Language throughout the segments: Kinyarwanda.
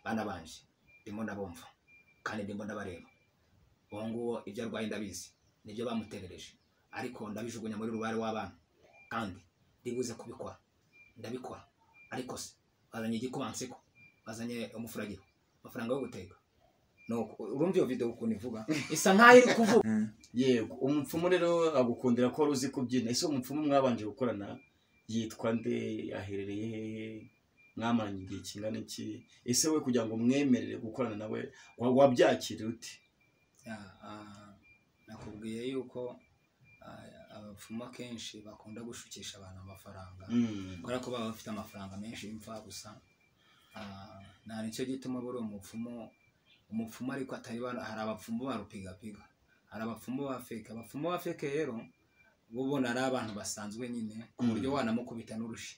bana banje ndimo ndabumva kandi ndimo ndabareba uwo nguwo ibyo arwaye ndabizi nibyo bamutegereje ariko ndabijugunya muri rubare w'abana kandi ndibuze kubikora ndabikora ariko se bazanye igikubansiko bazanye umufuragiro amafaranga yo guteka no urumva iyo video ukuntu ivuga isa nkaho iri kuvuga yego umupfumu rero agukundira ko ruzi kubyina ese umupfumu mwabanje gukorana yitwa nde aherereye hehe mwamaranye igihe kingana iki ese we kugira ngo mwemerere gukorana nawe wabyakira uti nakubwiye yuko abapfumu akenshi bakunda gushukisha abantu amafaranga kubera ko baba bafite amafaranga menshi y'imfa gusa nta nicyo gituma buri umupfumu ariko atari hari abapfumu barupigapiga hari abapfumu ba feke rero ubona ari abantu basanzwe nyine ku buryo wanamukubita n'urushi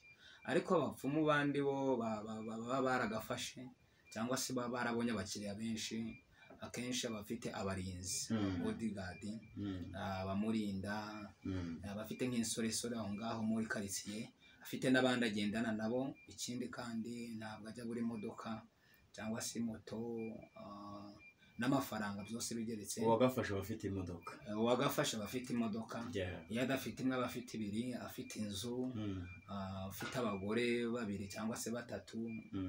ariko abapfumu bandi bo baba baragafashe cyangwa se baba barabonye abakiriya benshi akenshi abafite abarinzi bodyguard abamurinda abafite nk'insoresore aho ngaho muri quartier afite n'abandi agendana nabo ikindi kandi ntabwo ajya buri modoka cyangwa se moto n'amafaranga byose bigeretse uwagafasha abafite imodoka iyo adafite imwe abafite ibiri afite inzu afite abagore babiri cyangwa se batatu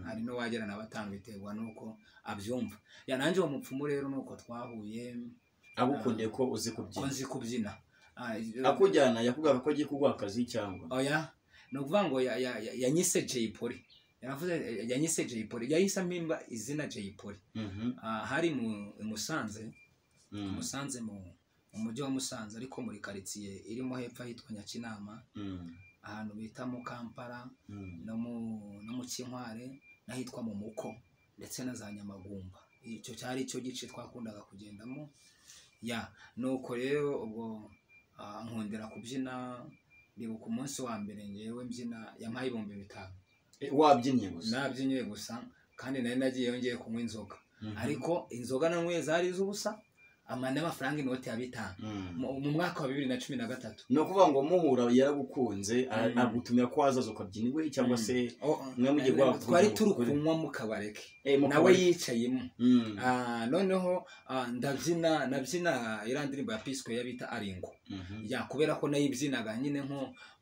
hari no wagera na batanu biterwa nuko abyumva yananje uwo mupfumu rero nuko twahuye agukundiye ko uzi kubyina akujyana yakubwira ko agiye kuguha akazi cyangwa oya no kuvuga ngo yanyise Jay Polly yaravuze yanyise Jay Polly yahise mpimba izina Jay Polly hari mu Musanze mu mujyi wa Musanze ariko muri quartier irimo hepfo hitwa Nyakinama ahantu bita mu Kampala no mu Kinkware nahitwa mu Muko ndetse na za Nyamagumba icyo cyari cyo gice twakundaga kugendamo nuko rero ubwo nkundira kubyina ndibuka umunsi wa mbere ngewe mbyina yampaye 5,000 wabyinnye gusa nabyinnye gusa kandi nari nagiye yongeye kunywa inzoga ariko inzoga nanyweye zari z'ubusa amafaranga inoti ya 5 mu mwaka wa 2013 no kuvuga ngo muhura yaragukunze agutumira ko wazaza ukabyina iwe cyangwa se mwe mugiye gwa twari turi kunywa mu kabareke nawe yicayemo noneho nabyina irandirimbo ya Pisco yabita Aringo kubera ko nayibyinaga nyine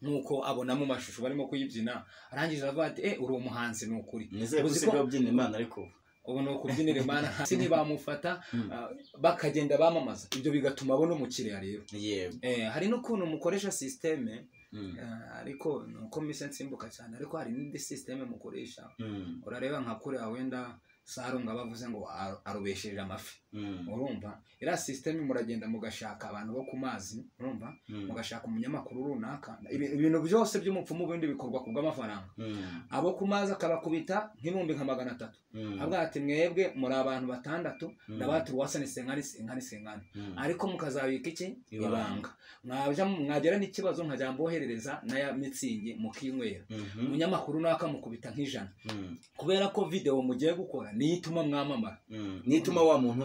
nkuko abona mu mashusho barimo kuyibyina arangije avuga ati uri umuhanzi n'ukuri uzi ko byina Imana ariko ubu no kubyinira Imana hasi ntibamufata bakagenda bamamaza ibyo bigatuma abona umukiriya rero hari n'ukuntu mukoresha systeme ariko nuko mise nsimbuka cyane ariko hari n'indi systeme mukoresha urareba nka kure wenda Salongo bavuze ngo arubesheje amafi urumva ira systeme muragenda mugashaka abantu bo ku mazi urumva mugashaka umunyamakuru runaka ibintu byose by'umupfumu bindi bikorwa kubw'amafaranga abo ku mazi akabakubita nk'ibihumbi nka 300 abwa ati mwebwe muri abantu 6 nabati wasane senkani ariko mukazabika iki ibanga mwagera n'ikibazo nkajya mboherereza na mitsingi mukinywera umunyamakuru naka mukubita nk'ijana kubera ko video mugiye gukora nituma mwamamara nituma wa muntu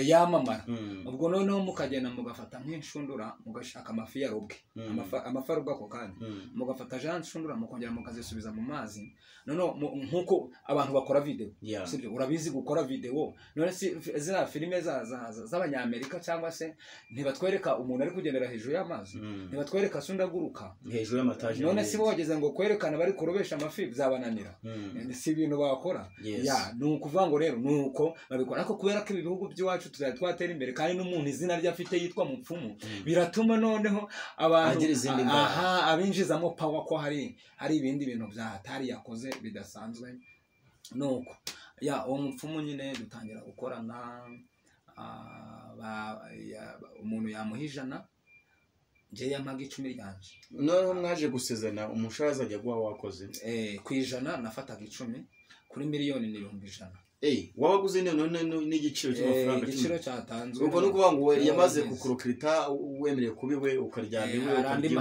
yamamara ubwo noneho mukagenda mugafata nk'inshundura mugashaka amafi yarobwe amafarubwa ko kandi mugafata Jean nshundura mukongera mukazisubiza mu mazi noneho nkuko abantu bakora video sibyo urabizi gukora video none zira filime z'abanyamerika cyangwa se ntibatwereka umuntu ari kugendera hejuru y'amazi ntibatwereka sundaguruka hejuru y'amataje none si bogeze ngo kwerekana bari kurobesha amafi byabananira si ibintu bakora nukuvuga ngo rero nuko babikora ariko kubera ko ibihugu by'iwacu twatera imbere kandi n'umuntu izina rye afite yitwa mupfumu biratuma noneho abantu abinjizamo power ko hari ibindi bintu byahatari yakoze bidasanzwe nuko uwo mupfumu nyine dutangira gukorana umuntu yamuhijana je yamaga 10 ryanje noneho mwaje gusezerana umushahara ajya guha wakoze kwijana nafataga 10 kuri miliyoni n'100,000 wabaguze n'igiciro cy'amafaranga igiciro cyatanzwe ubwo no kuvuga ngo yamaze kukurokirita wemereye kubiwe ukaryana iwe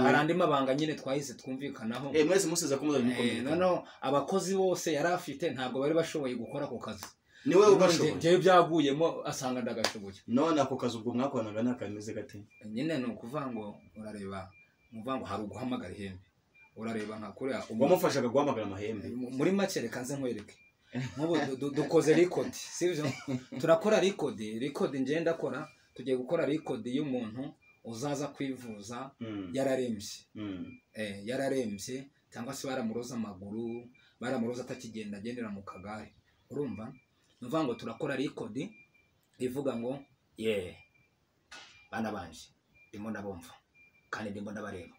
arandi mabanga nyine twahise twumvikanaho mwese museza kumuza bimukomeye noneho abakozi bose yarafite ntabwo bari bashoboye gukora ku kazi niwe ubashoboye je byaguyemo asanga ndagashoboye none ako kazi ubwo mwakoranaga nakameze gate nyine no kuvuga ngo urareba muvuga ngo hari uguhamagara ihembe urareba nka kure wamufashaga guhamagara amahembe muri make reka nze nkwereke nk'ubu dukoze record sivyo turakora record nje ndakora tugiye gukora record y'umuntu uzaza kwivuza yararembye cyangwa se baramuroza amaguru baramuroza atakigenda agendera mu kagare urumva nuvuga ngo turakora record ivuga ngo bana banje ndimo ndabumva kandi ndimo ndabareba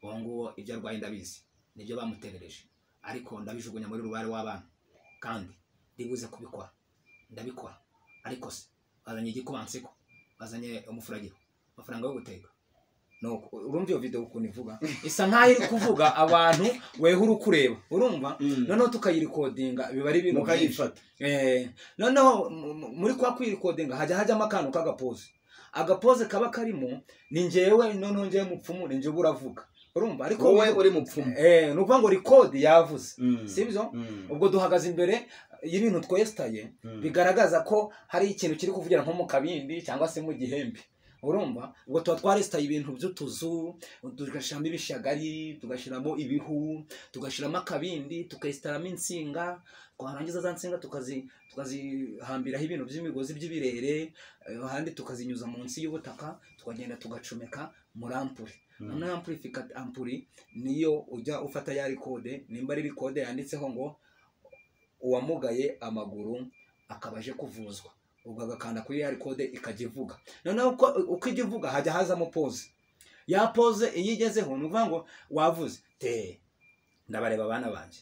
uwo nguwo ibyo arwaye ndabizi nibyo bamutegereje ariko ndabijugunya muri rubare w'abana kandi ndibuze kubikora ndabikora ariko se bazanye igikubansiko bazanye umufuragiro amafaranga yo guteka no urumva iyo video ukuntu ivuga isa nkaho iri kuvuga abantu weho uri kureba urumva noneho tukayirekodinga biba ari ibintu mukayifata noneho muri kwa kwirekodinga hajyamo akantu agapoze kaba karimo ni njyewe noneho njyewe mupfumu ni njyewe uravuga urumva ariko wowe uri mupfumu nuvuga ngo record yavuze sibyo ubwo duhagaze imbere y'ibintu twestaye bigaragaza ko hari ikintu kiri kuvugira nko mu kabindi cyangwa se mu gihembe urumva ubwo tuba twarestaye ibintu by'utuzu tugashiramo ibishagari tugashiramo ibihu tugashiramo akabindi tukestaramo insinga twarangiza za nsinga tukazihambiraho ibintu by'imigozi by'ibirere ahandi tukazinyuza munsi y'ubutaka tukagenda tugacomeka muri ampuri noneho ampuri niyo ujya ufata ya record nimba ari record yanditseho ngo uwamugaye amaguru akabaje kuvuzwa ubwo agakanda kuri ya record ikajya ivuga noneho uko ijya ivuga hajya hazamo pause ya pause iyo igezeho nuvuga ngo wavuze ndabareba abana banje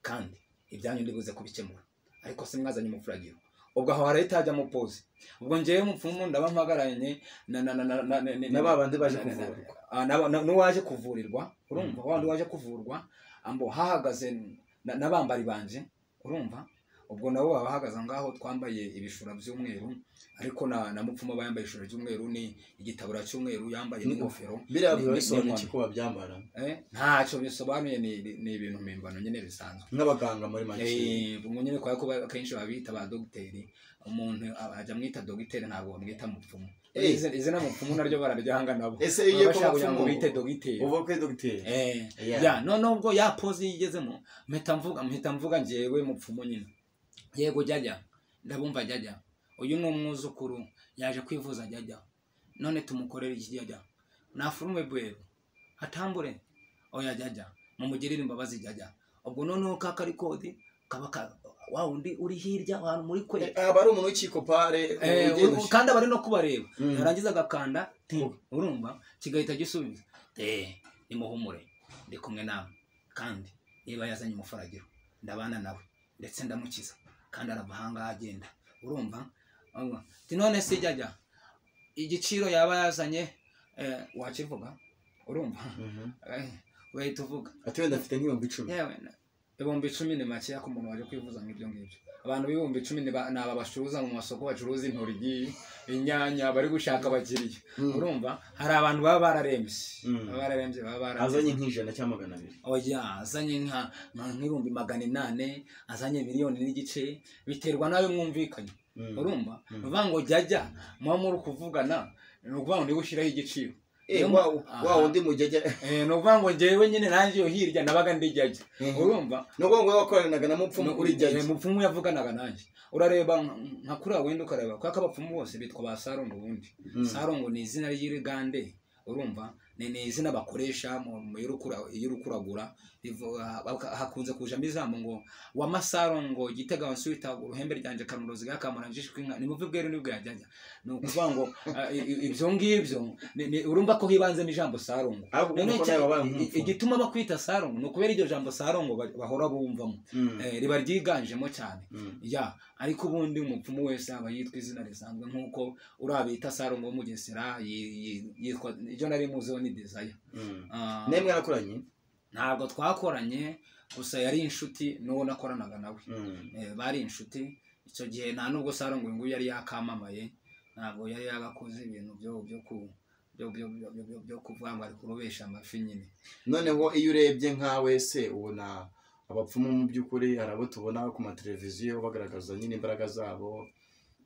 kandi ibyanyu ndibuze kubikemura ariko se mwazanye umufuragiro ubwo aho harahita hajyamo pause ubwo njyewe mupfumu ndaba mpagaranye n'abandi baje kuvurwa n'uwaje kuvurirwa urumva wandi waje kuvurwa ambo hahagaze n'abambari banje urumva ubwo nabo babahagaza ngaho twambaye ibishura by'umweru ariko na mupfumu bayambaye ibishura by'umweru ni igitabura cy'umweru yambaye n'ingofero birabisobanuye iki ko babyambara ntacyo bisobanuye ni ibintu mpimbano nyine bisanzwe nk'abaganga muri make ubwo nyine kwa ko akenshi babita ba dogiteri umuntu ajya mwita dogiteri ntabwo bamwita mupfumu izina mupfumu naryo bararyanga nabo ese iyo bashaka ngo bite dogiteri uvuga ko dogiteri none ubwo ya pause yigezemo mpita mvuga njyewe mupfumu nyine yego jajya ndabumva jajya uyu ni umwuzukuru yaje kwivuza jajya none tumukorera iki jajya nafurume bwero atambure oya jajya mumugirire imbabazi jajya ubwo noneho ka record kaba wa undi uri hirya abantu muri kwe abari umuntu w'ikikopare kandi abari no kubareba yarangiza agakanda urumva kigahita gisubiza nimuhumure ndi kumwe nawe kandi niba yazanye umufuragiro ndabana nawe ndetse ndamukiza kandi arabahanga agenda urumva none se jajya igiciro yaba yazanye wakivuga urumva wahita uvuga ati wenda afite nk'ibihumbi 10 yewe ibihumbi 10 ni make ku muntu waje kwivuza nk'ibyo ngibyo abantu b'ibihumbi 10 ni aba bacuruza mu masoko bacuruza intoryi inyanya bari gushaka abakiriya urumva hari abantu baba bararembye azanye nk'ijana cyangwa 200 oya azanye nk'ibihumbi 800 azanye miliyoni n'igice biterwa nawe mwumvikanye urumva uvuga ngo jajya mwa muri kuvugana ni ukuvuga ngo ndigushiraho igiciro wa undi mujyaje no kuvuga ngo njyewe nyine nanjye yo hirya nabaga ndijyaje urumva no kuvuga ngo wakoranaga na mupfumu uri jyaje mupfumu yavuganaga nanjye urareba nka kuri wenda ukareba kwa abapfumu bose bitwa ba Salongo ubundi Salongo ni izina ry'irigande urumva ni izina bakoresha mu y'urukuragura hakunze kujamo ijambo ngo wa Salongo gitega wansuita uruhembe ryanje kanurozi gakamara njishwe inka ni muvuge rero nibwo yajyanya no kuvuga ngo ibyo ngibyo urumva ko hibanze n'ijambo Salongo igituma bakwita Salongo no kubera iryo jambo Salongo bahora bumvamo riba ryiganjemo cyane ariko ubundi umupfumu wese aba yitwa izina risanzwe nkuko urabita Salongo mu Gesera yitwa icyo nari muzo ni desire nemwe arakoranye ntabwo twakoranye gusa yari inshuti n'uwo nakoranaga nawe bari inshuti icyo gihe nta nubwo Salongo ngo yari yakamamaye ntabwo yari yagakoze ibintu byo kuvuga ngo ari kurobesha amafi nyine noneho iyo urebye nka wese ubona abapfumu mu by'ukuri harabo tubona ku mateleviziyo bagaragaza nyine imbaraga zabo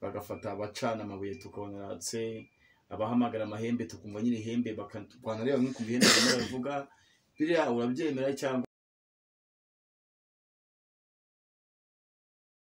bagafata abacana amabuye tukonatse abahamagara amahembe tukumva nyine ihembe bakatwana rero nk'uko bihembe bavuga biriya urabyemera cyangwa